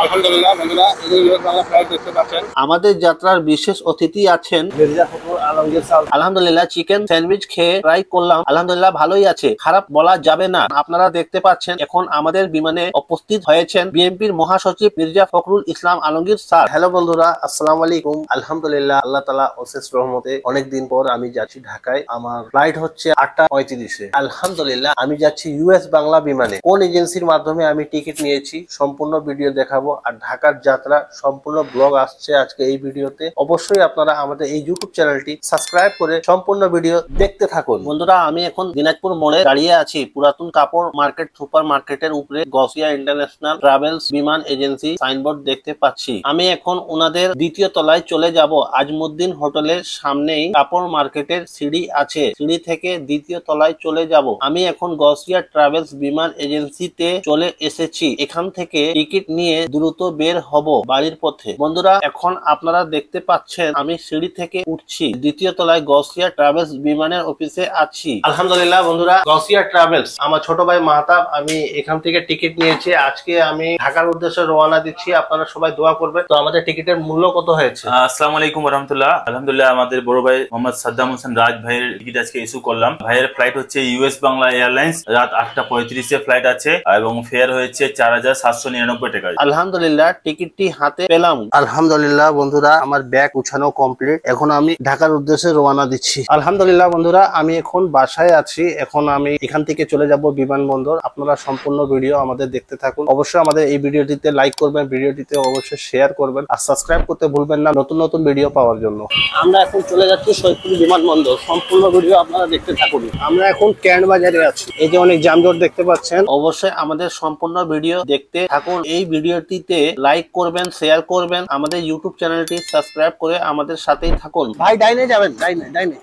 আলহামদুলিল্লাহ বন্ধুরা, এই যে বাংলা ফ্লাইট দেখতে পাচ্ছেন, আমাদের যাত্রার বিশেষ অতিথি আছেন মির্জা ফখরুল আলমগীর স্যার। আলহামদুলিল্লাহ চিকেন স্যান্ডউইচ খেয়ে ট্রাই করলাম, আলহামদুলিল্লাহ ভালোই আছে, খারাপ বলা যাবে না। আপনারা দেখতে পাচ্ছেন এখন আমাদের বিমানে উপস্থিত হয়েছেন বিএনপির মহাসচিব মির্জা ফখরুল ইসলাম আলমগীর স্যার। হ্যালো বন্ধুরা, আসসালামু আলাইকুম। আলহামদুলিল্লাহ আল্লাহ তাআলা অশেষ রহমতে অনেকদিন পর আমি যাচ্ছি ঢাকায়। আমার ফ্লাইট হচ্ছে 8:35-এ। আলহামদুলিল্লাহ আমি যাচ্ছি ইউএস বাংলা বিমানে। কোন এজেন্সির মাধ্যমে আমি টিকিট নিয়েছি সম্পূর্ণ ভিডিও দেখাবো, আর ঢাকার যাত্রা সম্পূর্ণ ব্লগ আসছে আজকে এই ভিডিওতে। অবশ্যই আপনারা আমাদের এই ইউটিউব চ্যানেলটি সাবস্ক্রাইব করে সম্পূর্ণ ভিডিও দেখতে থাকুন। বন্ধুরা আমি এখন দিনাজপুর মোড়ে দাঁড়িয়ে আছি। পুরাতন কাপড় মার্কেট সুপার মার্কেটের উপরে গসিয়া ইন্টারন্যাশনাল ট্রাভেলস বিমান এজেন্সি সাইনবোর্ড দেখতে পাচ্ছি। আমি এখন ওনাদের দ্বিতীয় তলায় চলে যাব। আজমুদ্দিন হোটেলের সামনেই কাপড় মার্কেটের সিঁড়ি আছে, সিঁড়ি থেকে দ্বিতীয় তলায় চলে যাব। আমি এখন গসিয়া ট্রাভেলস বিমান এজেন্সিতে চলে এসেছি। এখান থেকে টিকিট নিয়ে দ্রুত বের হব বাড়ির পথে। বন্ধুরা এখন আপনারা দেখতে পাচ্ছেন আমি সিঁড়ি থেকে উঠছি, দ্বিতীয় তলায় গসিয়া ট্রাভেলস বিমানের অফিসে আছি। আলহামদুলিল্লাহ বন্ধুরা, গসিয়া ট্রাভেলস আমার ছোট ভাই মাহতাব, আমি এখান থেকে টিকিট নিয়েছি। আজকে আমি ঢাকার উদ্দেশ্যে রওনা দিচ্ছি, আপনারা সবাই দোয়া করবেন। তো আমাদের টিকিটের মূল্য কত হয়েছে? আসসালামু আলাইকুম রহমতুল্লাহ। আলহামদুলিল্লাহ আমাদের বড় ভাই মোহাম্মদ সাদ্দাম হোসেন রাজ ভাইয়ের টিকিট আজকে ইস্যু করলাম। ভাইয়ের ফ্লাইট হচ্ছে ইউএস বাংলা এয়ারলাইন্স, রাত 8:35-এ ফ্লাইট আছে এবং ফেয়ার হয়েছে 4799 টাকা। আলহামদুলিল্লাহ টিকিটটি হাতে পেলাম। আলহামদুলিল্লাহ বন্ধুরা আমার ব্যাগ উঠানো কমপ্লিট, এখন আমি ঢাকার উদ্দেশ্যে রওনা দিচ্ছি। আলহামদুলিল্লাহ বন্ধুরা আমি এখন বাসায় আছি। এখন আমি এখান থেকে চলে যাব বিমানবন্দর। আপনারা সম্পূর্ণ ভিডিও আমাদের দেখতে থাকুন। অবশ্যই আমাদের এই ভিডিওটিতে লাইক করবেন, ভিডিওটিতে অবশ্যই শেয়ার করবেন আর সাবস্ক্রাইব করতে ভুলবেন না নতুন নতুন ভিডিও পাওয়ার জন্য। আমরা এখন চলে যাচ্ছি সৈয়দপুর বিমানবন্দর। সম্পূর্ণ ভিডিও আপনারা দেখতে থাকুন। আমরা এখন ক্যান্ট বাজারে আছি। এই যে অনেক যানজট দেখতে পাচ্ছেন। অবশ্যই আমাদের সম্পূর্ণ ভিডিও দেখতে থাকুন। এই ভিডিওটিতে লাইক করবেন, শেয়ার করবেন, আমাদের ইউটিউব চ্যানেলটি সাবস্ক্রাইব করে আমাদের সাথেই থাকুন। ভাই ডাইনে যাবেন, ডাইনে ডাইনে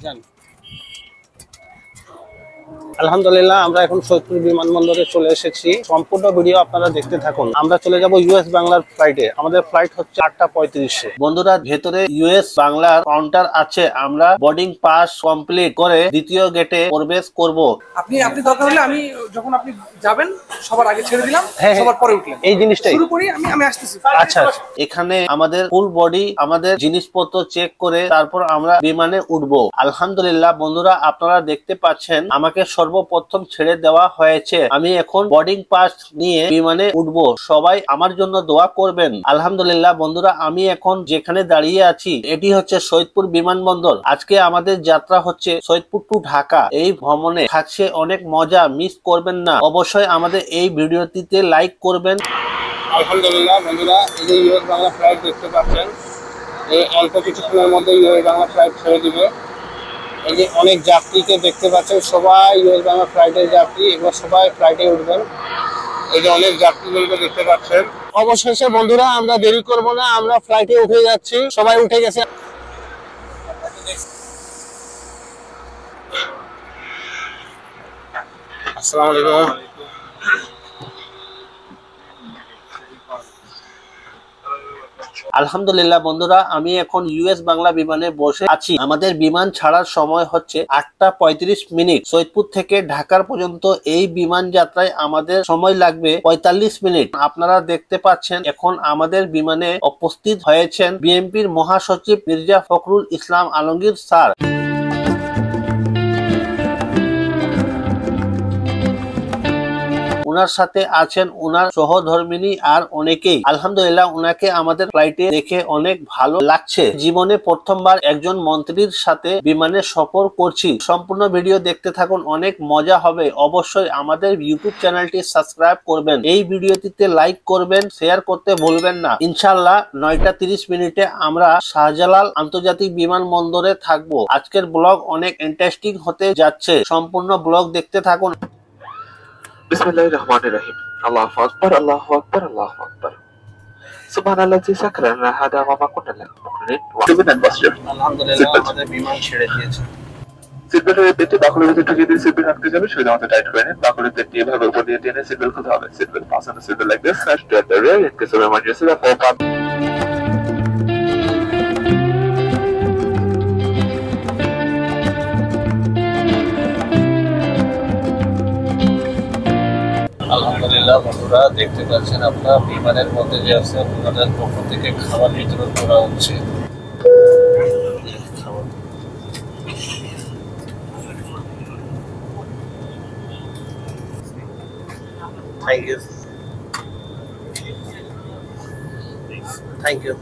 যান। আলহামদুলিল্লাহ আমরা এখন সৈয়দপুর বিমানবন্দরে চলে এসেছি। সম্পূর্ণ ভিডিও আপনারা দেখতে থাকুন। আমরা চলে যাব ইউএস বাংলার ফ্লাইটে। আমাদের ফ্লাইট হচ্ছে 8:35-এ। বন্ধুরা ভেতরে ইউএস বাংলার কাউন্টার আছে। আমরা বোর্ডিং পাস কমপ্লিট করে দ্বিতীয় গেটে প্রবেশ করব। আপনি দরকার হলে আমি যখন আপনি যাবেন সবার আগে ছেড়ে দিলাম, সবার পরে উঠলেন। এই জিনিসটাই শুরু করি, আমি আসতেছি। আচ্ছা এখানে আমাদের ফুল বডি আমাদের জিনিসপত্র চেক করে তারপর আমরা বিমানে উঠবো। আলহামদুলিল্লাহ বন্ধুরা আপনারা দেখতে পাচ্ছেন আমাকে সর্বপ্রথম ছেড়ে দেওয়া হয়েছে। আমি এখন বোর্ডিং পাস নিয়ে বিমানে উঠবো। সবাই আমার জন্য দোয়া করবেন। আলহামদুলিল্লাহ বন্ধুরা আমি এখন যেখানে দাঁড়িয়ে আছি এটি হচ্ছে সৈয়দপুর বিমানবন্দর। আজকে আমাদের যাত্রা হচ্ছে সৈয়দপুর টু ঢাকা। এই ভ্রমণে থাকছে অনেক মজা, মিস করবেন না। অবশ্যই আমাদের এই ভিডিওটিতে লাইক করবেন। আলহামদুলিল্লাহ বন্ধুরা এই যে ইউএস বাংলা ফ্লাইট দেখতে পাচ্ছেন, এই অল্প কিছুক্ষণের মধ্যে ইউএস বাংলা ফ্লাইট ছেড়ে দিবে। এই যে অনেক যাত্রীকে দেখতে পাচ্ছেন, সবাই ইউএস বাংলা ফ্লাইটের যাত্রী, এগুলো সবাই ফ্লাইটে উঠবেন। এই যে অনেক যাত্রীগুলোকে দেখতে পাচ্ছেন। অবশেষে বন্ধুরা আমরা দেরি করব না, আমরা ফ্লাইটে উঠে যাচ্ছি। সবাই উঠে গেছে। আসসালামু আলাইকুম। আলহামদুলিল্লাহ বন্ধুরা আমি এখন ইউএস বাংলা বিমানে বসে আছি। আমাদের বিমান ছাড়ার সময় হচ্ছে 8:35। সৈয়দপুর থেকে ঢাকার পর্যন্ত এই বিমান যাত্রায় আমাদের সময় লাগবে 45 মিনিট। আপনারা দেখতে পাচ্ছেন এখন আমাদের বিমানে উপস্থিত হয়েছেন বিএনপির মহাসচিব মির্জা ফখরুল ইসলাম আলমগীর স্যার। ওনার সাথে আছেন ওনার সহধর্মিনী আর অনেকেই। আলহামদুলিল্লাহ ওনাকে আমাদের ফ্লাইটে দেখে অনেক ভালো লাগছে। জীবনে প্রথমবার একজন মন্ত্রীর সাথে বিমানে সফর করছি। সম্পূর্ণ ভিডিও দেখতে থাকুন, অনেক মজা হবে। অবশ্যই আমাদের ইউটিউব চ্যানেলটি সাবস্ক্রাইব করবেন, এই ভিডিওটিতে লাইক করবেন, শেয়ার করতে ভুলবেন না। ইনশাআল্লাহ 9:30 আমরা শাহজালাল আন্তর্জাতিক বিমানবন্দরে থাকবো। আজকের ব্লগ অনেক ইন্টারেস্টিং হতে যাচ্ছে। সম্পূর্ণ ব্লগ দেখতে থাকুন। Bismillahirrahmanirrahim. Allahu Akbar, Allahu Akbar, Allahu Akbar. Subhanallah sakra lana hada wa ma kunna lahu muqrinin. আলহামদুলিল্লাহ আমাদের বিমান ছেড়ে দিয়েছে। সিটবেল্টের পেটে বাকুলের ভিতরে ঢুকিয়ে দিয়ে সিটবেল্ট আটকে যাবে, সোজা মতো টাইট করে নিন। বাকুলের পেটটি এভাবে উপর দিয়ে টেনে সিটবেল্ট খুলতে হবে। Seatbelt fasten the seatbelt like this, attach to the rear in case of emergency. The four part আলহামদুলিল্লাহ বন্ধুরা, দেখতে পাচ্ছেন আপনার বিমানের মধ্যে যে আছে আপনাদের পক্ষ থেকে খাবার বিতরণ করা হচ্ছে। Thank you, thank you.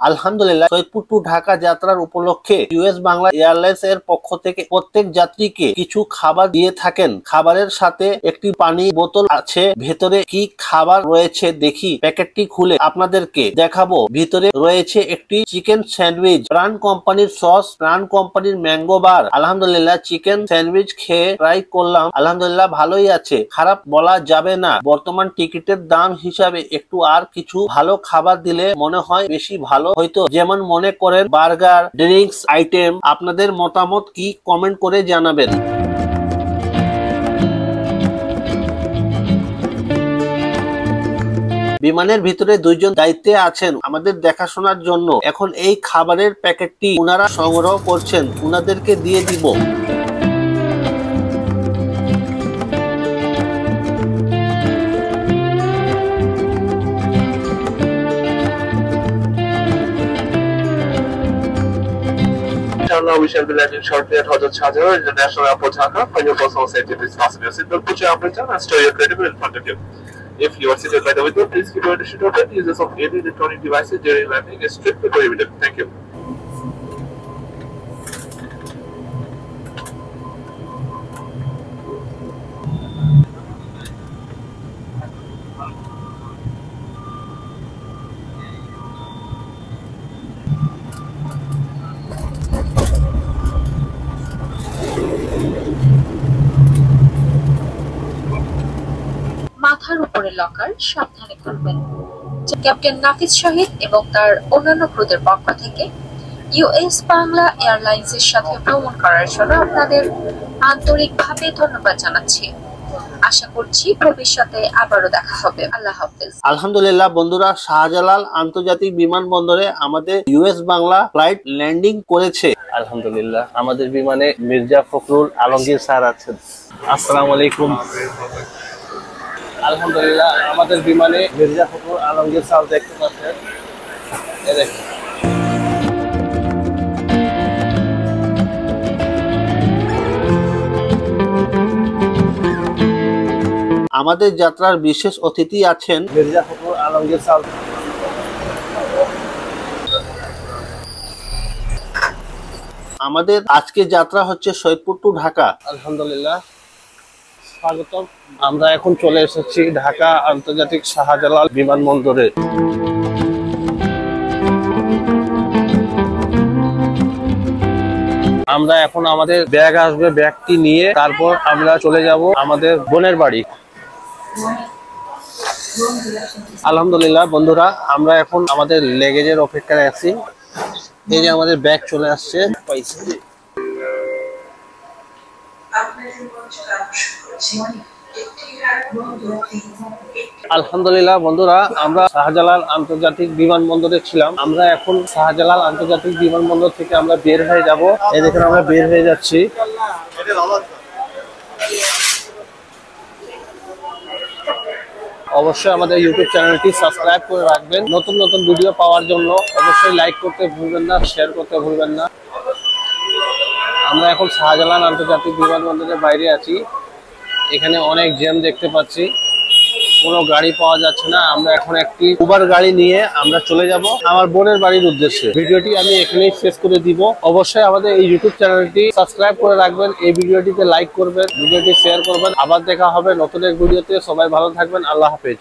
আলহামদুলিল্লাহ, সৈয়দপুর টু ঢাকা যাত্রার উপলক্ষে ইউএস বাংলা এয়ারলাইন্স এর পক্ষ থেকে প্রত্যেক যাত্রীকে কিছু খাবার দিয়ে থাকেন। খাবারের সাথে একটি পানি বোতল আছে। ভেতরে কি খাবার রয়েছে দেখি প্যাকেটটি খুলে আপনাদেরকে দেখাবো। ভিতরে রয়েছে একটি চিকেন স্যান্ডউইচ, প্রাণ কোম্পানির সস, প্রাণ কোম্পানির ম্যাঙ্গো বার। আলহামদুলিল্লাহ, চিকেন স্যান্ডউইচ খেয়ে ট্রাই করলাম, আলহামদুলিল্লাহ ভালোই আছে, খারাপ বলা যাবে না। বর্তমান টিকিটের দাম হিসাবে একটু আর কিছু ভালো খাবার দিলে মনে হয় বেশি ভালো হয়তো, যেমন মনে করেন বার্গার, ড্রিঙ্কস আইটেম। আপনাদের মতামত কি কমেন্ট করে জানাবেন। বিমানের ভিতরে দুইজন দায়িত্বে আছেন আমাদের দেখাশোনার জন্য। এখন এই খাবারের প্যাকেটটি ওনারা সংগ্রহ করছেন, ওনাদেরকে দিয়ে দিব। Inshallah, we shall be landing shortly at Hazrat Shahjahan International Airport, Dhaka. For your personal safety, please fasten your seatbelt, put your umbrella down, and store your credible in front of you. If you are seated by the window, please keep your window open. Users of any electronic devices during landing is strictly prohibited. Thank you. মাথার উপরে locker সাবধানে খুলবেন। Captain নাফিস শহীদ এবং তার অন্যান্য ক্রুদের পক্ষ থেকে US Bangla এয়ারলাইন্সের সাথে ভ্রমণ করার জন্য আপনাদের আন্তরিকভাবে ধন্যবাদ জানাচ্ছি। আশা করছি ভবিষ্যতে আবারও দেখা হবে। আল্লাহ হাফেজ। আলহামদুলিল্লাহ বন্ধুরা, শাহজালাল আন্তর্জাতিক বিমানবন্দরে আমাদের ইউএস বাংলা ফ্লাইট ল্যান্ডিং করেছে। আলহামদুলিল্লাহ, আমাদের বিমানে মির্জা ফখরুল আলমগীর স্যার আছেন। আসসালামু আলাইকুম। আলহামদুলিল্লাহ, আমাদের বিমানে মির্জা ফখরুল আলমগীর স্যার দেখতে পাচ্ছেন। আমাদের যাত্রার বিশেষ অতিথি আছেন মির্জা ফখরুল আলমগীর স্যার। আমাদের আজকে যাত্রা হচ্ছে সৈয়দপুর টু ঢাকা। আলহামদুলিল্লাহ, স্বাগতম। আমরা এখন চলে এসেছি ঢাকা আন্তর্জাতিক শাহজালাল বিমানবন্দরে। আমরা এখন আমাদের ব্যাগ আসবে, ব্যাগটি নিয়ে তারপর আমরা চলে যাব আমাদের বোনের বাড়ি। আলহামদুলিল্লাহ বন্ধুরা, আমরা এখন আমাদের লেগেজের অপেক্ষায় আছি। এই যে আমাদের ব্যাগ চলে আসছে। আলহামদুলিল্লাহ বন্ধুরা, আমরা শাহজালাল আন্তর্জাতিক বিমানবন্দরে ছিলাম। আমরা এখন শাহজালাল আন্তর্জাতিক বিমানবন্দর থেকে আমরা বের হয়ে যাব। এই দেখুন আমরা বের হয়ে যাচ্ছি। অবশ্যই আমাদের ইউটিউব চ্যানেলটি সাবস্ক্রাইব করে রাখবেন। নতুন নতুন ভিডিও পাওয়ার জন্য অবশ্যই লাইক করতে ভুলবেন না, শেয়ার করতে ভুলবেন না। আমরা এখন শাহজালাল আন্তর্জাতিক বিমানবন্দরের বাইরে আছি। এখানে অনেক জ্যাম দেখতে পাচ্ছি, কোনো গাড়ি পাওয়া যাচ্ছে না। আমরা এখন একটি উবার গাড়ি নিয়ে আমরা চলে যাব আমার বোনের বাড়ির উদ্দেশ্যে। ভিডিওটি আমি এখানেই শেষ করে দিব। অবশ্যই আমাদের এই ইউটিউব চ্যানেলটি সাবস্ক্রাইব করে রাখবেন, এই ভিডিওটিতে লাইক করবেন, ভিডিওটি শেয়ার করবেন। আবার দেখা হবে নতুন এক ভিডিওতে। সবাই ভালো থাকবেন। আল্লাহ হাফেজ।